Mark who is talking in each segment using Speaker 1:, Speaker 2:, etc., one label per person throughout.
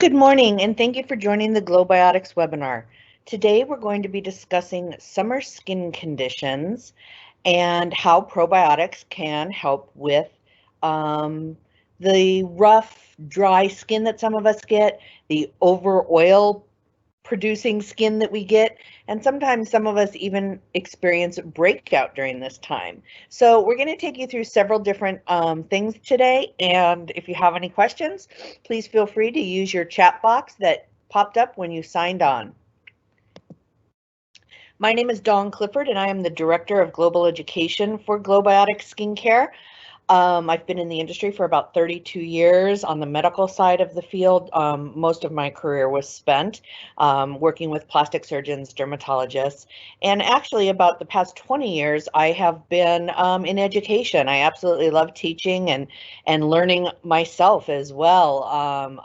Speaker 1: Good morning, and thank you for joining the GLOWBIOTICS webinar. Today, we're going to be discussing summer skin conditions and how probiotics can help with the rough, dry skin that some of us get, the over oil producing skin that we get, and sometimes some of us even experience breakout during this time. So we're going to take you through several different things today, and if you have any questions, please feel free to use your chat box that popped up when you signed on. My name is Dawn Clifford, and I am the Director of Global Education for GLOWBIOTICS Skincare. I've been in the industry for about 32 years on the medical side of the field. Most of my career was spent working with plastic surgeons, dermatologists, and actually about the past 20 years, I have been in education. I absolutely love teaching and learning myself as well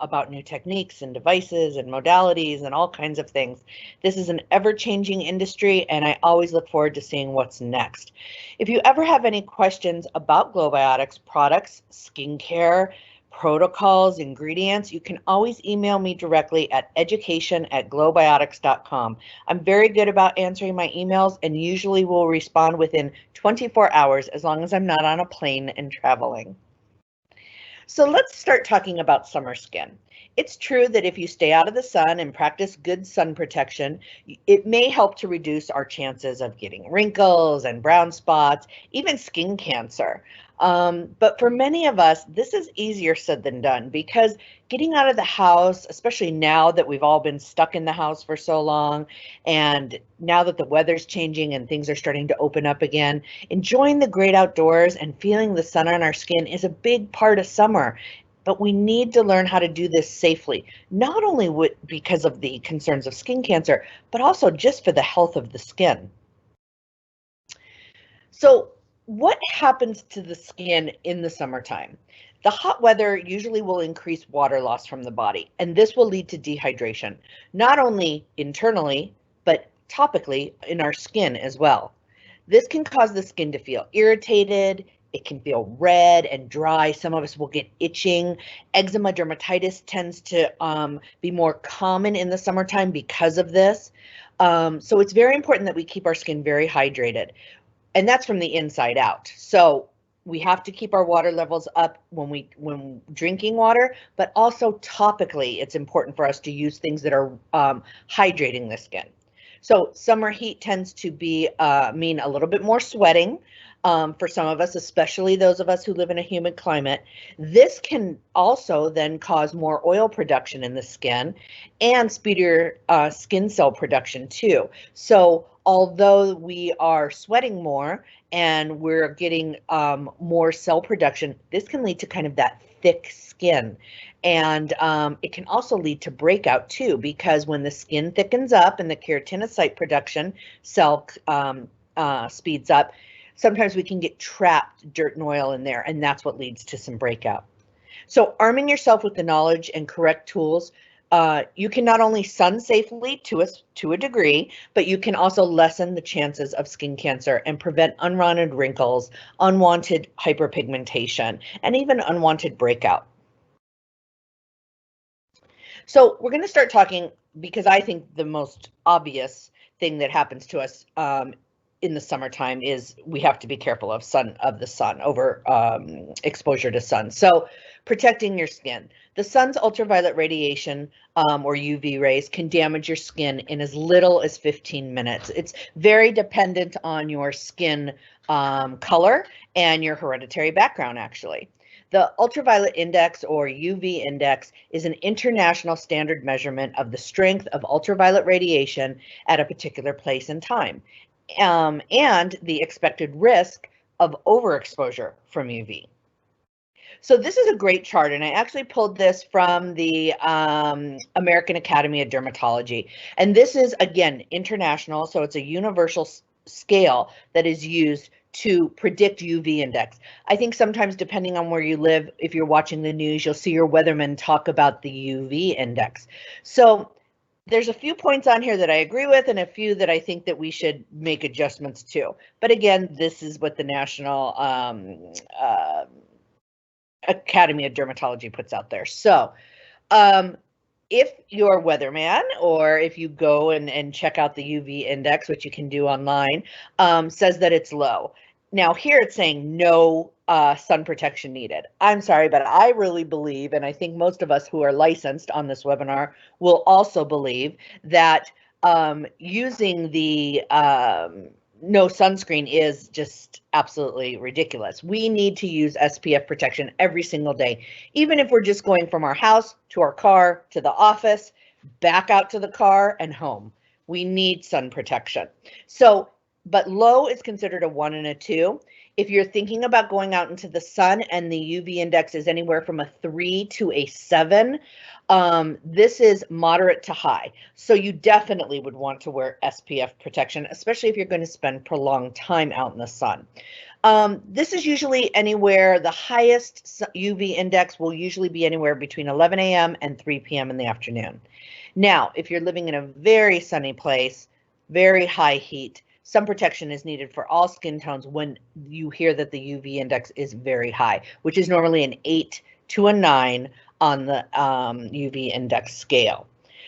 Speaker 1: about new techniques and devices and modalities and all kinds of things. This is an ever-changing industry, and I always look forward to seeing what's next. If you ever have any questions about GLOWBIOTICS products, skincare, protocols, ingredients, you can always email me directly at education@glowbiotics.com. I'm very good about answering my emails and usually will respond within 24 hours as long as I'm not on a plane and traveling. So let's start talking about summer skin. It's true that if you stay out of the sun and practice good sun protection, it may help to reduce our chances of getting wrinkles and brown spots, even skin cancer. But for many of us, this is easier said than done because getting out of the house, especially now that we've all been stuck in the house for so long, and now that the weather's changing and things are starting to open up again, enjoying the great outdoors and feeling the sun on our skin is a big part of summer. But we need to learn how to do this safely, not only because of the concerns of skin cancer, but also just for the health of the skin. So what happens to the skin in the summertime? The hot weather usually will increase water loss from the body, and this will lead to dehydration, not only internally, but topically in our skin as well. This can cause the skin to feel irritated. It can feel red and dry. Some of us will get itching. Eczema dermatitis tends to be more common in the summertime because of this. So it's very important that we keep our skin very hydrated, and that's from the inside out. So we have to keep our water levels up when drinking water, but also topically, it's important for us to use things that are hydrating the skin. So summer heat tends to mean a little bit more sweating for some of us, especially those of us who live in a humid climate. This can also then cause more oil production in the skin and speedier skin cell production too. So although we are sweating more and we're getting more cell production, this can lead to kind of that thick skin. And it can also lead to breakout too, because when the skin thickens up and the keratinocyte production cell speeds up, sometimes we can get trapped dirt and oil in there, and that's what leads to some breakout. So arming yourself with the knowledge and correct tools, you can not only sun safely to a degree, but you can also lessen the chances of skin cancer and prevent unwanted wrinkles, unwanted hyperpigmentation, and even unwanted breakout. So we're going to start talking, because I think the most obvious thing that happens to us in the summertime is we have to be careful of the sun over exposure to sun. So protecting your skin. The sun's ultraviolet radiation or UV rays can damage your skin in as little as 15 minutes. It's very dependent on your skin color and your hereditary background, actually. The ultraviolet index or UV index is an international standard measurement of the strength of ultraviolet radiation at a particular place and time, and the expected risk of overexposure from UV. So this is a great chart, and I actually pulled this from the American Academy of Dermatology. And this is, again, international, so it's a universal scale that is used to predict UV index. I think sometimes, depending on where you live, if you're watching the news, you'll see your weatherman talk about the UV index. So there's a few points on here that I agree with and a few that I think that we should make adjustments to. But again, this is what the National Academy of Dermatology puts out there. So if you're a weatherman, or if you go and check out the UV index, which you can do online, says that it's low. Now here it's saying no sun protection needed. I'm sorry, but I really believe, and I think most of us who are licensed on this webinar will also believe, that using the no sunscreen is just absolutely ridiculous. We need to use SPF protection every single day, even if we're just going from our house to our car to the office, back out to the car and home. We need sun protection. So, but low is considered a 1 and a 2. If you're thinking about going out into the sun and the UV index is anywhere from a 3 to a 7, this is moderate to high. So you definitely would want to wear SPF protection, especially if you're going to spend prolonged time out in the sun. This is usually anywhere, the highest UV index will usually be anywhere between 11 a.m. and 3 p.m. in the afternoon. Now, if you're living in a very sunny place, very high heat, sun protection is needed for all skin tones when you hear that the UV index is very high, which is normally an 8 to a 9 on the UV index scale.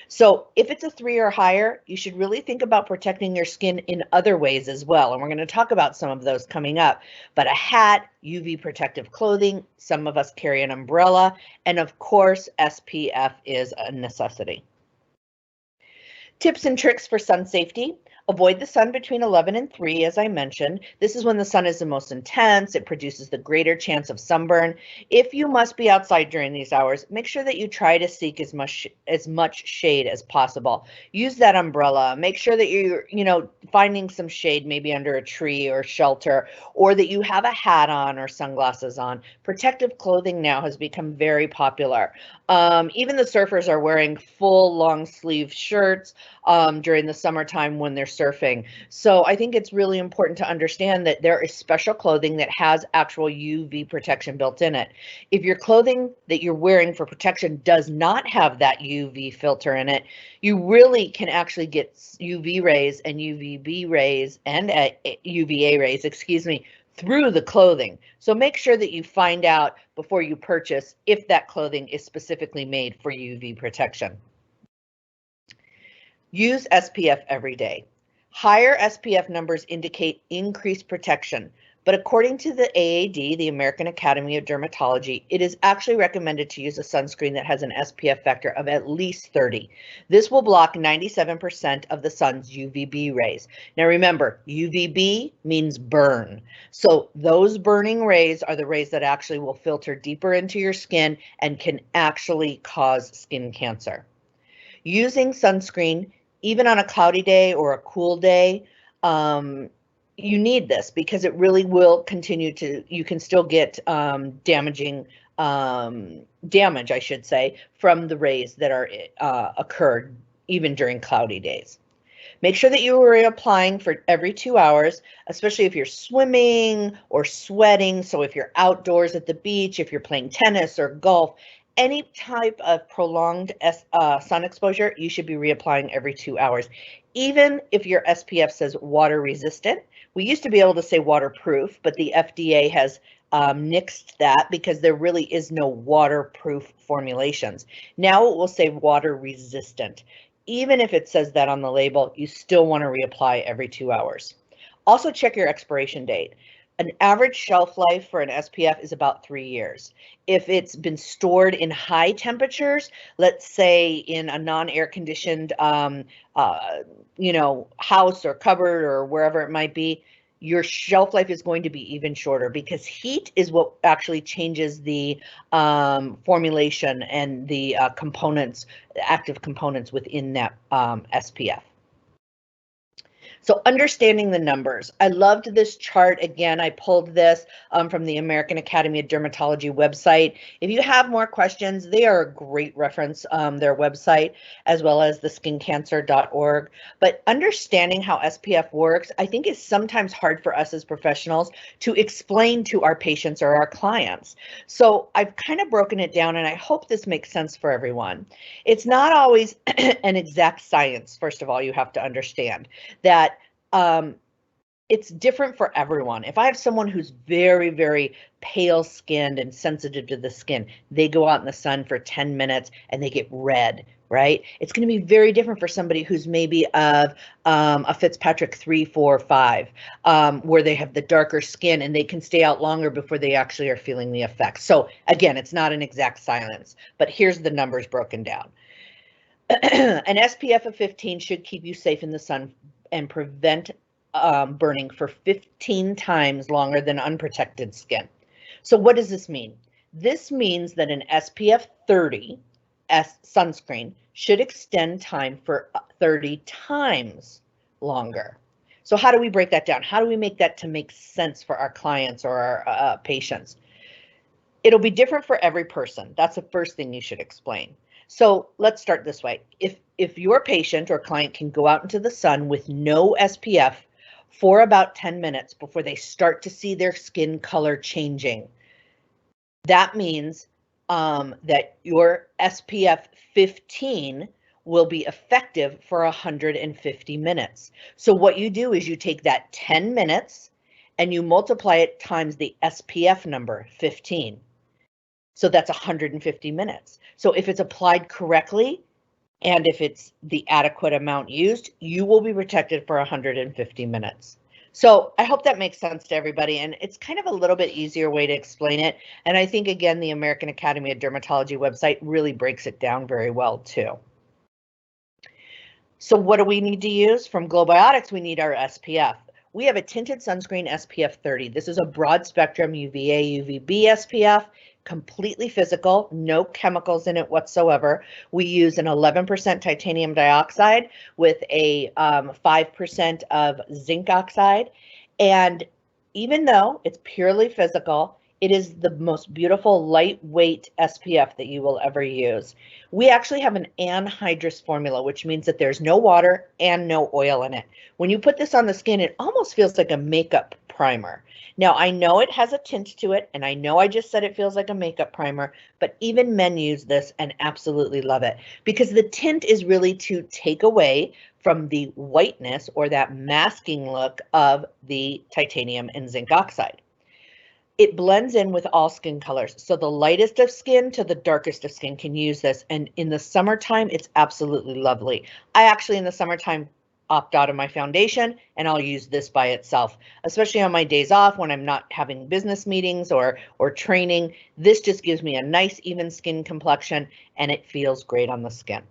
Speaker 1: So if it's a 3 or higher, you should really think about protecting your skin in other ways as well. And we're going to talk about some of those coming up. But a hat, UV protective clothing, some of us carry an umbrella, and of course, SPF is a necessity. Tips and tricks for sun safety. Avoid the sun between 11 and 3, as I mentioned. This is when the sun is the most intense. It produces the greater chance of sunburn. If you must be outside during these hours, make sure that you try to seek as much shade as possible. Use that umbrella. Make sure that you're, finding some shade maybe under a tree or shelter, or that you have a hat on or sunglasses on. Protective clothing now has become very popular. Even the surfers are wearing full long sleeve shirts during the summertime when they're surfing. So I think it's really important to understand that there is special clothing that has actual UV protection built in it. If your clothing that you're wearing for protection does not have that UV filter in it, you really can actually get UV rays and UVB rays and UVA rays, through the clothing. So make sure that you find out before you purchase if that clothing is specifically made for UV protection. Use SPF every day. Higher SPF numbers indicate increased protection, but according to the AAD, the American Academy of Dermatology, it is actually recommended to use a sunscreen that has an SPF factor of at least 30. This will block 97% of the sun's UVB rays. Now remember, UVB means burn. So those burning rays are the rays that actually will filter deeper into your skin and can actually cause skin cancer. Using sunscreen, even on a cloudy day or a cool day, you need this because it really will continue to, you can still get damage, I should say, from the rays that are occurred even during cloudy days. Make sure that you are reapplying for every 2 hours, especially if you're swimming or sweating. So if you're outdoors at the beach, if you're playing tennis or golf, any type of prolonged sun exposure, you should be reapplying every 2 hours. Even if your SPF says water resistant, we used to be able to say waterproof, but the FDA has nixed that because there really is no waterproof formulations. Now it will say water resistant. Even if it says that on the label, you still want to reapply every 2 hours. Also check your expiration date. An average shelf life for an SPF is about 3 years. If it's been stored in high temperatures, let's say in a non-air conditioned, house or cupboard or wherever it might be, your shelf life is going to be even shorter because heat is what actually changes the formulation and the components, the active components within that SPF. So understanding the numbers. I loved this chart. Again, I pulled this from the American Academy of Dermatology website. If you have more questions, they are a great reference, their website, as well as the skincancer.org. But understanding how SPF works, I think is sometimes hard for us as professionals to explain to our patients or our clients. So I've kind of broken it down, and I hope this makes sense for everyone. It's not always an exact science. First of all, you have to understand that it's different for everyone. If I have someone who's very, very pale skinned and sensitive to the skin, they go out in the sun for 10 minutes and they get red right? It's going to be very different for somebody who's maybe of a Fitzpatrick 3, 4, 5, where they have the darker skin and they can stay out longer before they actually are feeling the effects. So again, it's not an exact science, but here's the numbers broken down. An SPF of 15 should keep you safe in the sun and prevent burning for 15 times longer than unprotected skin. So what does this mean? This means that an SPF 30 sunscreen should extend time for 30 times longer. So how do we break that down? How do we make that to make sense for our clients or our patients? It'll be different for every person. That's the first thing you should explain. So let's start this way. If your patient or client can go out into the sun with no SPF for about 10 minutes before they start to see their skin color changing, that means that your SPF 15 will be effective for 150 minutes. So what you do is you take that 10 minutes and you multiply it times the SPF number 15. So that's 150 minutes. So if it's applied correctly, and if it's the adequate amount used, you will be protected for 150 minutes. So I hope that makes sense to everybody, and it's kind of a little bit easier way to explain it. And I think, again, the American Academy of Dermatology website really breaks it down very well too. So what do we need to use? From GLOWBIOTICS, we need our SPF. We have a tinted sunscreen SPF 30. This is a broad spectrum UVA, UVB SPF. Completely physical, no chemicals in it whatsoever. We use an 11% titanium dioxide with a 5% of zinc oxide. And even though it's purely physical, it is the most beautiful lightweight SPF that you will ever use. We actually have an anhydrous formula, which means that there's no water and no oil in it. When you put this on the skin, it almost feels like a makeup primer. Now, I know it has a tint to it, and I know I just said it feels like a makeup primer, but even men use this and absolutely love it because the tint is really to take away from the whiteness or that masking look of the titanium and zinc oxide. It blends in with all skin colors. So the lightest of skin to the darkest of skin can use this. And in the summertime, it's absolutely lovely. I actually, in the summertime, opt out of my foundation and I'll use this by itself, especially on my days off when I'm not having business meetings or training. This just gives me a nice even skin complexion and it feels great on the skin.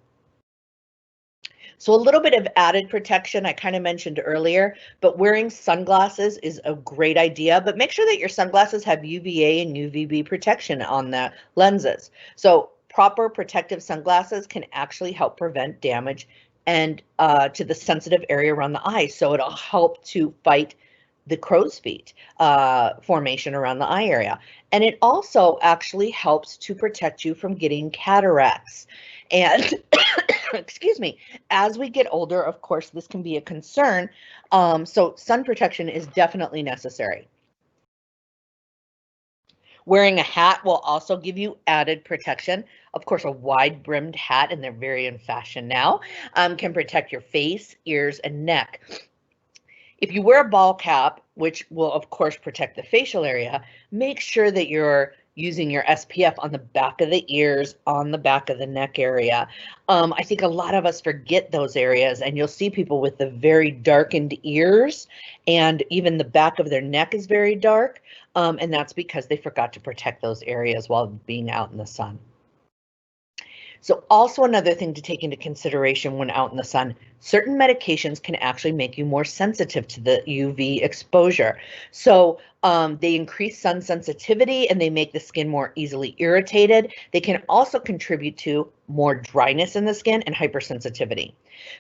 Speaker 1: So a little bit of added protection I kind of mentioned earlier, but wearing sunglasses is a great idea, but make sure that your sunglasses have UVA and UVB protection on the lenses. So proper protective sunglasses can actually help prevent damage and to the sensitive area around the eye. So it'll help to fight the crow's feet formation around the eye area. And it also actually helps to protect you from getting cataracts. And excuse me, as we get older, of course, this can be a concern. So sun protection is definitely necessary. Wearing a hat will also give you added protection. Of course, a wide brimmed hat, and they're very in fashion now, can protect your face, ears, and neck. If you wear a ball cap, which will of course protect the facial area, make sure that you're using your SPF on the back of the ears, on the back of the neck area. I think a lot of us forget those areas, and you'll see people with the very darkened ears, and even the back of their neck is very dark, and that's because they forgot to protect those areas while being out in the sun. So also another thing to take into consideration when out in the sun, certain medications can actually make you more sensitive to the UV exposure. So they increase sun sensitivity and they make the skin more easily irritated. They can also contribute to more dryness in the skin and hypersensitivity.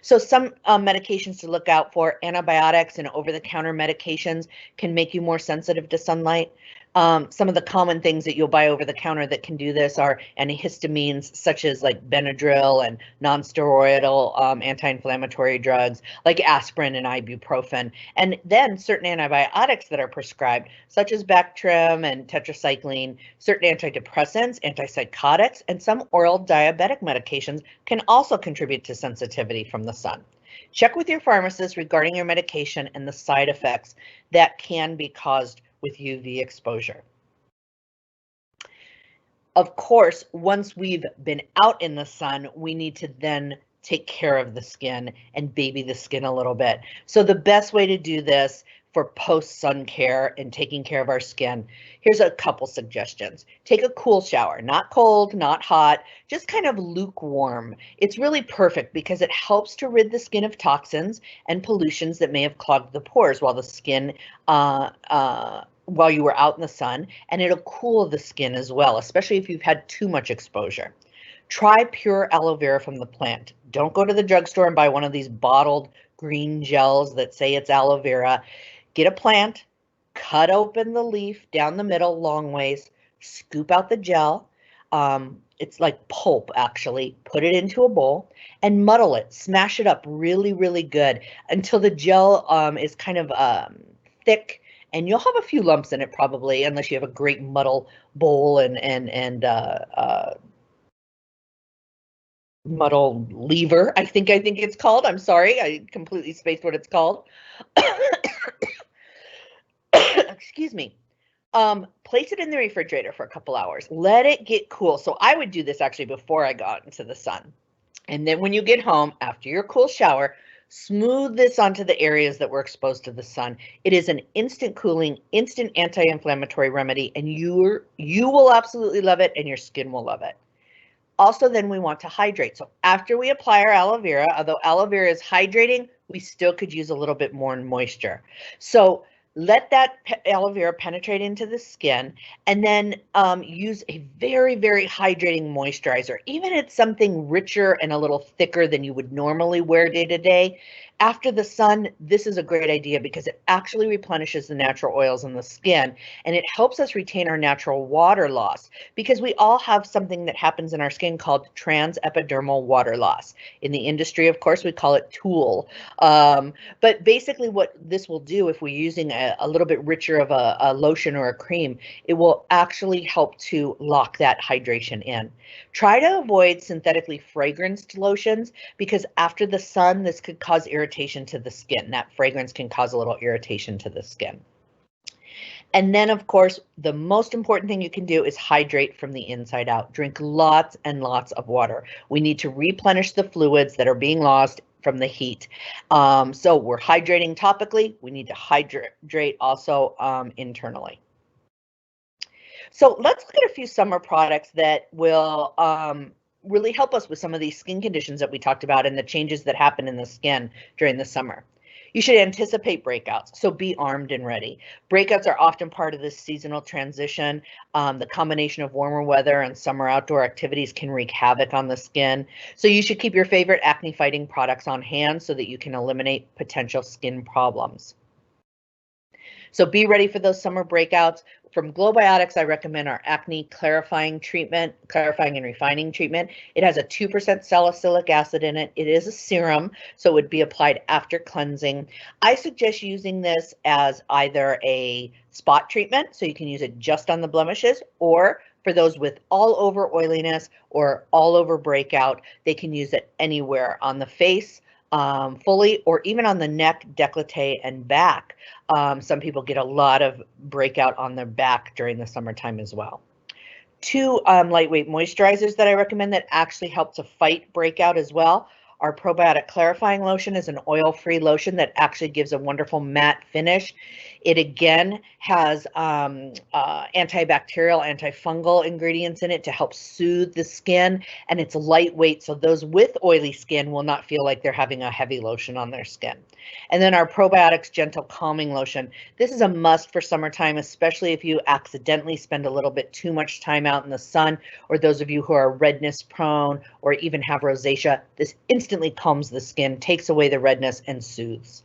Speaker 1: So some medications to look out for, antibiotics and over-the-counter medications can make you more sensitive to sunlight. Some of the common things that you'll buy over the counter that can do this are antihistamines such as like Benadryl and non-steroidal anti-inflammatory drugs like aspirin and ibuprofen, and then certain antibiotics that are prescribed such as Bactrim and tetracycline, certain antidepressants, antipsychotics, and some oral diabetic medications can also contribute to sensitivity from the sun. Check with your pharmacist regarding your medication and the side effects that can be caused with UV exposure. Of course, once we've been out in the sun, we need to then take care of the skin and baby the skin a little bit. So the best way to do this for post-sun care and taking care of our skin, here's a couple suggestions. Take a cool shower, not cold, not hot, just kind of lukewarm. It's really perfect because it helps to rid the skin of toxins and pollutions that may have clogged the pores while the skin while you were out in the sun, and it'll cool the skin as well, especially if you've had too much exposure. Try pure aloe vera from the plant. Don't go to the drugstore and buy one of these bottled green gels that say it's aloe vera. Get a plant, cut open the leaf down the middle long ways, scoop out the gel. It's like pulp actually. Put it into a bowl and muddle it. Smash it up really, really good until the gel is kind of thick, and you'll have a few lumps in it probably, unless you have a great muddle bowl and muddle lever, I think it's called. I'm sorry, I completely spaced what it's called. Excuse me. Place it in the refrigerator for a couple hours. Let it get cool. So I would do this actually before I got into the sun. And then when you get home after your cool shower, smooth this onto the areas that were exposed to the sun. It is an instant cooling, instant anti-inflammatory remedy, and you will absolutely love it and your skin will love it. Also, then we want to hydrate. So after we apply our aloe vera, although aloe vera is hydrating, we still could use a little bit more moisture. So let that aloe vera penetrate into the skin, and then use a very, very hydrating moisturizer. Even if it's something richer and a little thicker than you would normally wear day to day, after the sun, this is a great idea because it actually replenishes the natural oils in the skin, and it helps us retain our natural water loss, because we all have something that happens in our skin called transepidermal water loss. In the industry, of course, we call it TOOL. But basically what this will do, if we're using a little bit richer of a lotion or a cream, it will actually help to lock that hydration in. Try to avoid synthetically fragranced lotions, because after the sun, this could cause irritation to the skin. That fragrance can cause a little irritation to the skin. And then, of course, the most important thing you can do is hydrate from the inside out. Drink lots and lots of water. We need to replenish the fluids that are being lost from the heat. So we're hydrating topically. We need to hydrate also internally. So let's look at a few summer products that will really help us with some of these skin conditions that we talked about and the changes that happen in the skin during the summer. You should anticipate breakouts, so be armed and ready. Breakouts are often part of this seasonal transition. The combination of warmer weather and summer outdoor activities can wreak havoc on the skin. So you should keep your favorite acne fighting products on hand so that you can eliminate potential skin problems. So be ready for those summer breakouts. From GLOWBIOTICS, I recommend our acne clarifying and refining treatment. It has a 2% salicylic acid in it. It is a serum, so it would be applied after cleansing. I suggest using this as either a spot treatment, so you can use it just on the blemishes, or for those with all over oiliness or all over breakout, they can use it anywhere on the face, fully, or even on the neck, décolleté, and back. Some people get a lot of breakout on their back during the summertime as well. Two lightweight moisturizers that I recommend that actually help to fight breakout as well. Our probiotic clarifying lotion is an oil-free lotion that actually gives a wonderful matte finish. It again has antibacterial, antifungal ingredients in it to help soothe the skin, and it's lightweight, so those with oily skin will not feel like they're having a heavy lotion on their skin. And then our probiotics gentle calming lotion. This is a must for summertime, especially if you accidentally spend a little bit too much time out in the sun, or those of you who are redness prone or even have rosacea. This instantly calms the skin, takes away the redness, and soothes.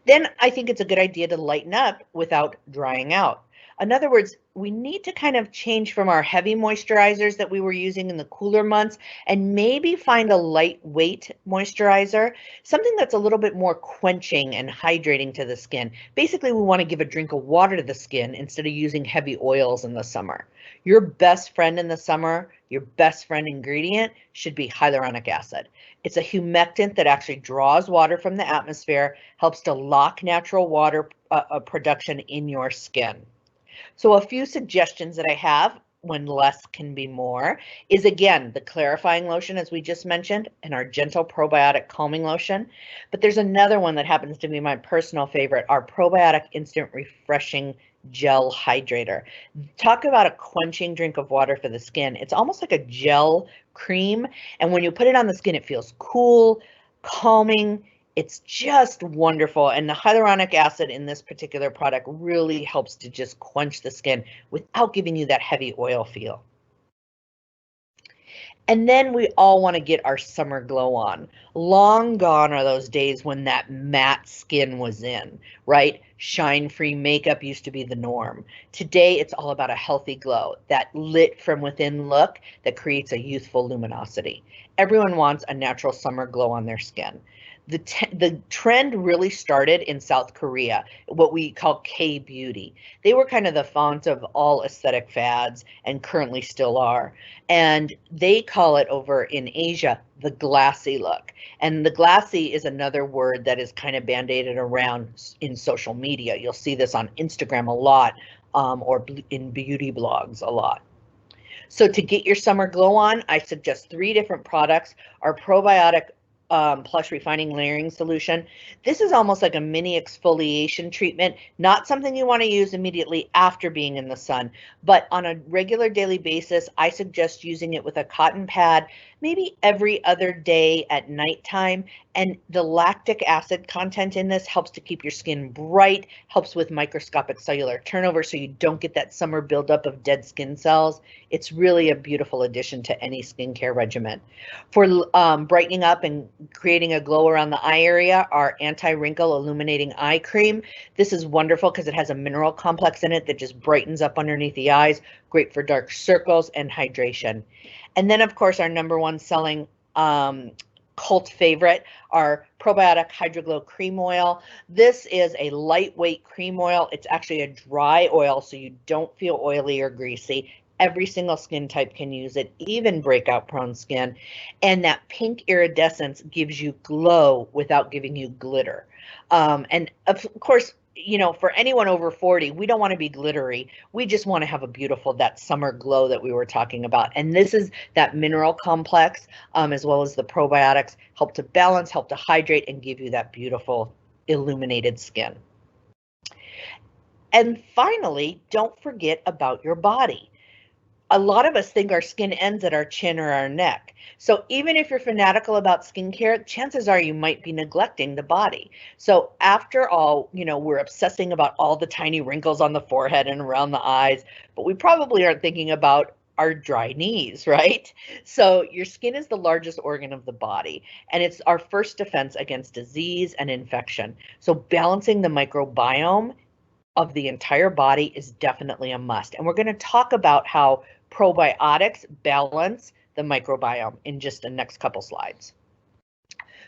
Speaker 1: Then I think it's a good idea to lighten up without drying out. In other words, we need to kind of change from our heavy moisturizers that we were using in the cooler months and maybe find a lightweight moisturizer, something that's a little bit more quenching and hydrating to the skin. Basically, we want to give a drink of water to the skin instead of using heavy oils in the summer. Your best friend in the summer, your best friend ingredient should be hyaluronic acid. It's a humectant that actually draws water from the atmosphere, helps to lock natural water production in your skin. So a few suggestions that I have when less can be more is, again, the clarifying lotion, as we just mentioned, and our gentle probiotic calming lotion. But there's another one that happens to be my personal favorite, our probiotic instant refreshing gel hydrator. Talk about a quenching drink of water for the skin. It's almost like a gel cream, and when you put it on the skin, it feels cool, calming. It's just wonderful, and the hyaluronic acid in this particular product really helps to just quench the skin without giving you that heavy oil feel. And then we all want to get our summer glow on. Long gone are those days when that matte skin was in, right? Shine-free makeup used to be the norm. Today, it's all about a healthy glow, that lit from within look that creates a youthful luminosity. Everyone wants a natural summer glow on their skin. The trend really started in South Korea, what we call K-beauty. They were kind of the font of all aesthetic fads and currently still are. And they call it over in Asia, the glassy look. And the glassy is another word that is kind of band-aided around in social media. You'll see this on Instagram a lot, or in beauty blogs a lot. So to get your summer glow on, I suggest 3 different products. Our probiotic Plush Refining Layering Solution. This is almost like a mini exfoliation treatment, not something you want to use immediately after being in the sun, but on a regular daily basis, I suggest using it with a cotton pad, maybe every other day at nighttime. And the lactic acid content in this helps to keep your skin bright, helps with microscopic cellular turnover so you don't get that summer buildup of dead skin cells. It's really a beautiful addition to any skincare regimen. For brightening up and creating a glow around the eye area, our anti-wrinkle illuminating eye cream. This is wonderful because it has a mineral complex in it that just brightens up underneath the eyes, great for dark circles and hydration. And then, of course, our #1 selling cult favorite, our probiotic hydroglow cream oil. This is a lightweight cream oil. It's actually a dry oil, so you don't feel oily or greasy. Every single skin type can use it, even breakout prone skin. And that pink iridescence gives you glow without giving you glitter. And of course, you know, for anyone over 40, we don't want to be glittery. We just want to have a beautiful, that summer glow that we were talking about. And this is that mineral complex, as well as the probiotics, help to balance, help to hydrate, and give you that beautiful illuminated skin. And finally, don't forget about your body. A lot of us think our skin ends at our chin or our neck. So even if you're fanatical about skincare, chances are you might be neglecting the body. So after all, you know, we're obsessing about all the tiny wrinkles on the forehead and around the eyes, but we probably aren't thinking about our dry knees, right? So your skin is the largest organ of the body, and it's our first defense against disease and infection. So balancing the microbiome of the entire body is definitely a must. And we're going to talk about how probiotics balance the microbiome in just the next couple slides.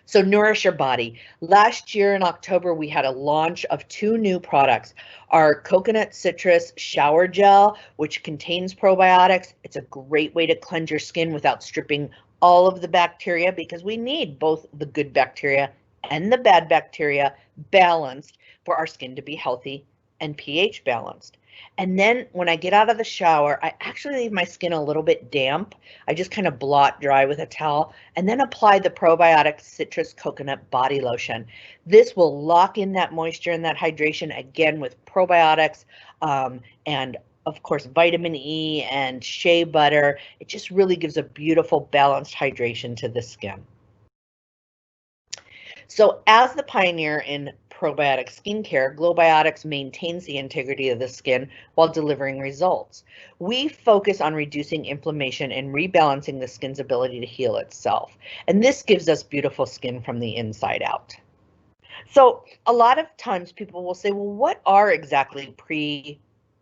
Speaker 1: So nourish your body. Last year in October, we had a launch of 2 new products. Our coconut citrus shower gel, which contains probiotics. It's a great way to cleanse your skin without stripping all of the bacteria, because we need both the good bacteria and the bad bacteria balanced for our skin to be healthy and pH balanced. And then when I get out of the shower, I actually leave my skin a little bit damp. I just kind of blot dry with a towel and then apply the probiotic citrus coconut body lotion. This will lock in that moisture and that hydration, again with probiotics, and of course vitamin E and shea butter. It just really gives a beautiful balanced hydration to the skin. So as the pioneer in probiotic skincare, GLOWBIOTICS maintains the integrity of the skin while delivering results. We focus on reducing inflammation and rebalancing the skin's ability to heal itself. And this gives us beautiful skin from the inside out. So a lot of times people will say, well, what are exactly pre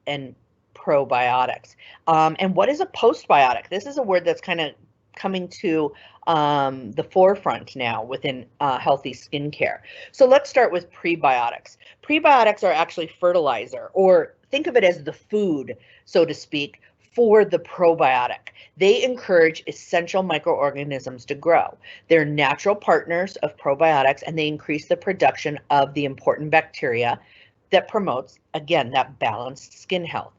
Speaker 1: and probiotics? And what is a postbiotic? This is a word that's kind of coming to the forefront now within healthy skincare. So let's start with prebiotics. Prebiotics are actually fertilizer, or think of it as the food, so to speak, for the probiotic. They encourage essential microorganisms to grow. They're natural partners of probiotics, and they increase the production of the important bacteria that promotes, again, that balanced skin health.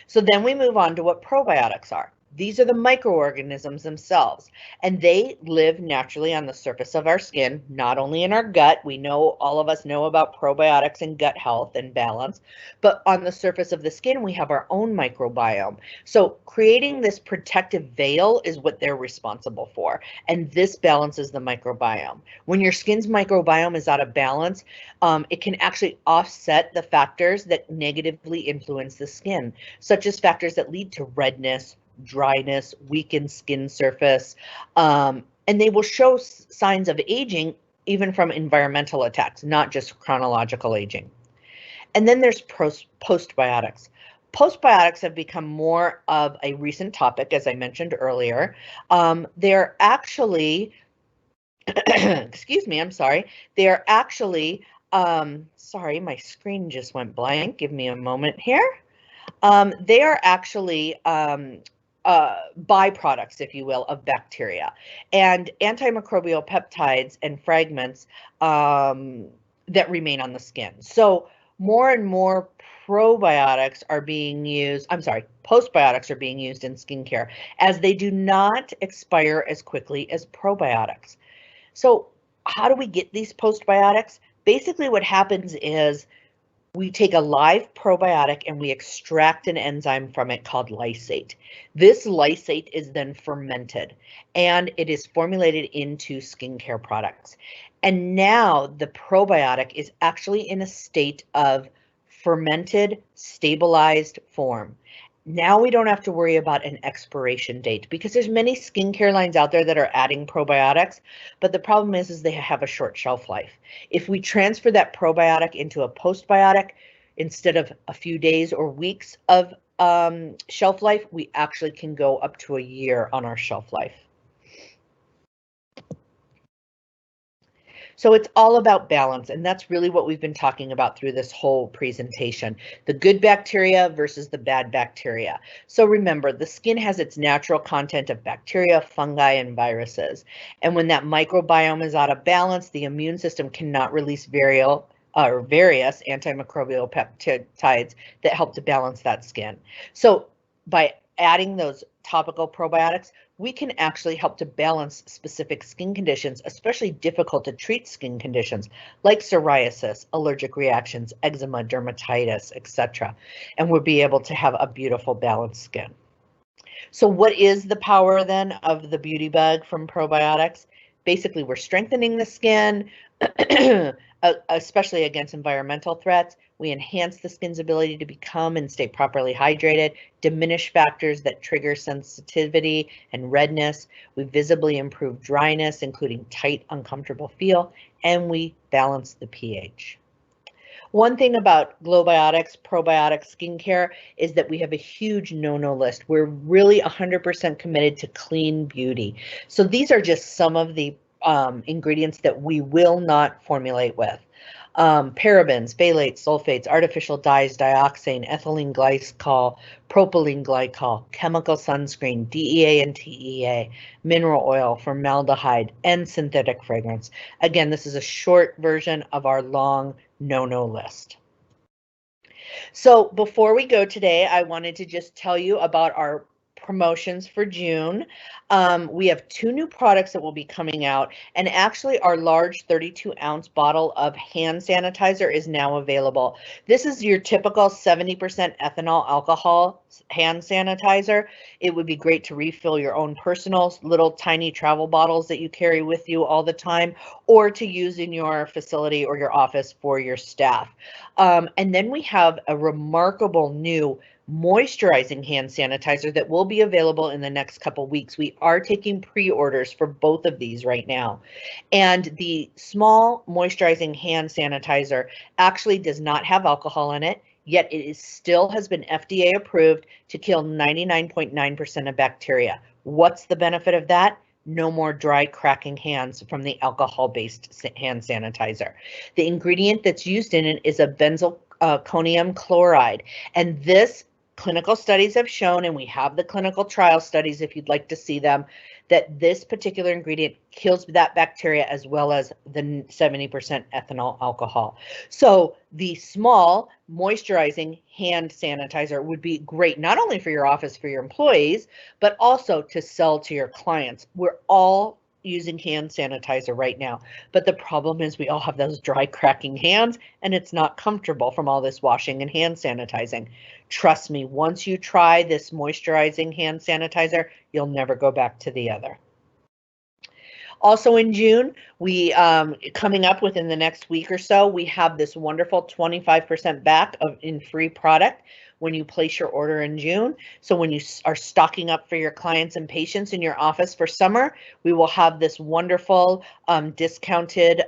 Speaker 1: So then we move on to what probiotics are. These are the microorganisms themselves, and they live naturally on the surface of our skin, not only in our gut. We know, all of us know about probiotics and gut health and balance, but on the surface of the skin, we have our own microbiome. So creating this protective veil is what they're responsible for, and this balances the microbiome. When your skin's microbiome is out of balance, it can actually offset the factors that negatively influence the skin, such as factors that lead to redness, dryness, weakened skin surface, and they will show signs of aging even from environmental attacks, not just chronological aging. And then there's postbiotics. Postbiotics have become more of a recent topic, as I mentioned earlier. They're actually, excuse me, I'm sorry. They're actually, sorry, my screen just went blank. Give me a moment here. They are actually byproducts, if you will, of bacteria and antimicrobial peptides and fragments that remain on the skin. So more and more postbiotics are being used in skincare, as they do not expire as quickly as probiotics. So how do we get these postbiotics? Basically what happens is we take a live probiotic and we extract an enzyme from it called lysate. This lysate is then fermented and it is formulated into skincare products. And now the probiotic is actually in a state of fermented, stabilized form. Now we don't have to worry about an expiration date, because there's many skincare lines out there that are adding probiotics, but the problem is they have a short shelf life. If we transfer that probiotic into a postbiotic, instead of a few days or weeks of shelf life, we actually can go up to a year on our shelf life. So it's all about balance, and that's really what we've been talking about through this whole presentation, the good bacteria versus the bad bacteria. So remember, the skin has its natural content of bacteria, fungi, and viruses. And when that microbiome is out of balance, the immune system cannot release various antimicrobial peptides that help to balance that skin. So by adding those topical probiotics, we can actually help to balance specific skin conditions, especially difficult to treat skin conditions like psoriasis, allergic reactions, eczema, dermatitis, etc. And we'll be able to have a beautiful balanced skin. So what is the power then of the beauty bug from probiotics? Basically, we're strengthening the skin, especially against environmental threats. We enhance the skin's ability to become and stay properly hydrated, diminish factors that trigger sensitivity and redness. We visibly improve dryness, including tight, uncomfortable feel, and we balance the pH. One thing about GLOWBIOTICS, probiotic skincare, is that we have a huge no-no list. We're really 100% committed to clean beauty. So these are just some of the ingredients that we will not formulate with. Parabens, phthalates, sulfates, artificial dyes, dioxane, ethylene glycol, propylene glycol, chemical sunscreen, DEA and TEA, mineral oil, formaldehyde, and synthetic fragrance. Again, this is a short version of our long no-no list. So before we go today, I wanted to just tell you about our promotions for June. We have 2 new products that will be coming out, and actually our large 32-ounce bottle of hand sanitizer is now available. This is your typical 70% ethanol alcohol hand sanitizer. It would be great to refill your own personal little tiny travel bottles that you carry with you all the time, or to use in your facility or your office for your staff. And then we have a remarkable new moisturizing hand sanitizer that will be available in the next couple weeks. We are taking pre-orders for both of these right now. And the small moisturizing hand sanitizer actually does not have alcohol in it, yet it still has been FDA approved to kill 99.9% of bacteria. What's the benefit of that? No more dry, cracking hands from the alcohol-based hand sanitizer. The ingredient that's used in it is a benzalkonium chloride, and this clinical studies have shown, and we have the clinical trial studies if you'd like to see them, that this particular ingredient kills that bacteria as well as the 70% ethanol alcohol. So the small moisturizing hand sanitizer would be great, not only for your office, for your employees, but also to sell to your clients. We're all using hand sanitizer right now, but the problem is we all have those dry, cracking hands, and it's not comfortable from all this washing and hand sanitizing. Trust me, once you try this moisturizing hand sanitizer, you'll never go back to the other. Also in June, we coming up within the next week or so, we have this wonderful 25% back in free product when you place your order in June. So when you are stocking up for your clients and patients in your office for summer, we will have this wonderful discounted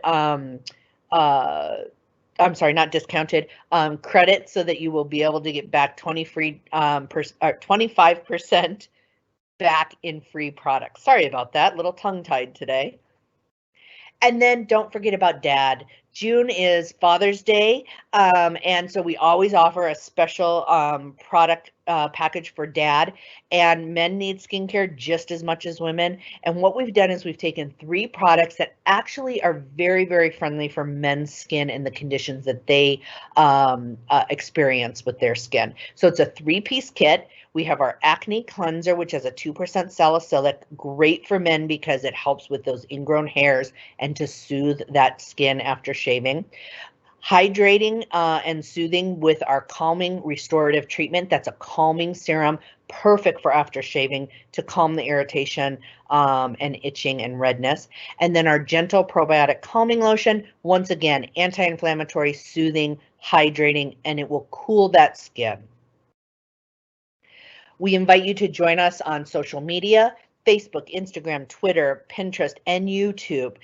Speaker 1: I'm sorry, not discounted, credit, so that you will be able to get back 25% back in free products. Sorry about that, little tongue-tied today. And then don't forget about Dad. June is Father's Day, and so we always offer a special product package for Dad, and men need skincare just as much as women. And what we've done is we've taken 3 products that actually are very, very friendly for men's skin and the conditions that they experience with their skin. So it's a 3-piece kit. We have our acne cleanser, which has a 2% salicylic, great for men because it helps with those ingrown hairs and to soothe that skin after shaving. Hydrating and soothing with our calming restorative treatment. That's a calming serum, perfect for after shaving to calm the irritation and itching and redness. And then our gentle probiotic calming lotion, once again, anti-inflammatory, soothing, hydrating, and it will cool that skin. We invite you to join us on social media, Facebook, Instagram, Twitter, Pinterest, and YouTube.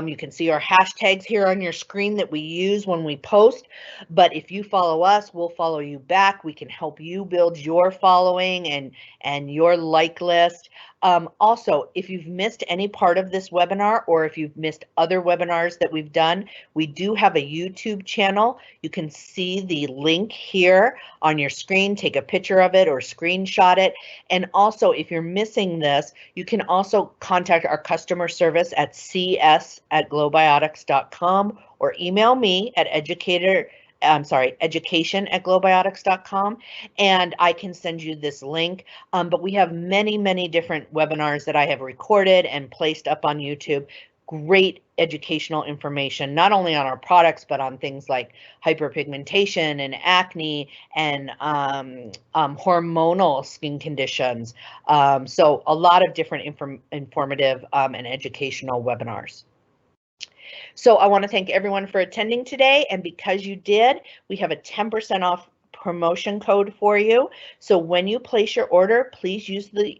Speaker 1: You can see our hashtags here on your screen that we use when we post, but if you follow us, we'll follow you back. We can help you build your following and your like list. Also, if you've missed any part of this webinar, or if you've missed other webinars that we've done, we do have a YouTube channel. You can see the link here on your screen, take a picture of it or screenshot it. And also, if you're missing this, you can also contact our customer service at cs@glowbiotics.com or email me at education@glowbiotics.com, and I can send you this link. But we have many, many different webinars that I have recorded and placed up on YouTube. Great educational information, not only on our products, but on things like hyperpigmentation and acne and hormonal skin conditions. So a lot of different informative and educational webinars. So I want to thank everyone for attending today, and because you did, we have a 10% off promotion code for you. So when you place your order, please use the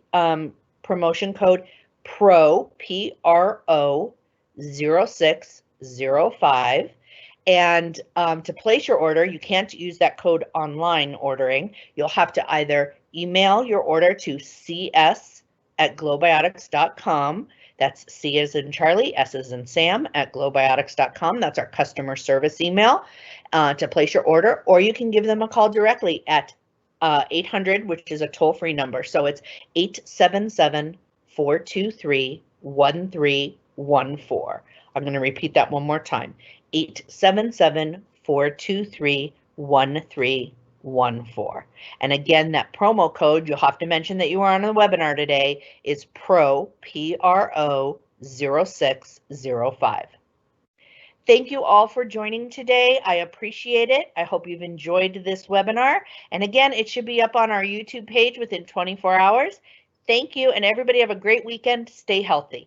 Speaker 1: promotion code PRO, P-R-O 0605. And to place your order, you can't use that code online ordering. You'll have to either email your order to cs@glowbiotics.com. That's C as in Charlie, S as in Sam, @glowbiotics.com. That's our customer service email to place your order, or you can give them a call directly at 800, which is a toll-free number. So it's 877-423-1314. I'm going to repeat that one more time, 877-423-1314. And again, that promo code, you'll have to mention that you are on the webinar today, is PRO, P-R-O 0605. Thank you all for joining today. I appreciate it. I hope you've enjoyed this webinar. And again, it should be up on our YouTube page within 24 hours. Thank you, and everybody have a great weekend. Stay healthy.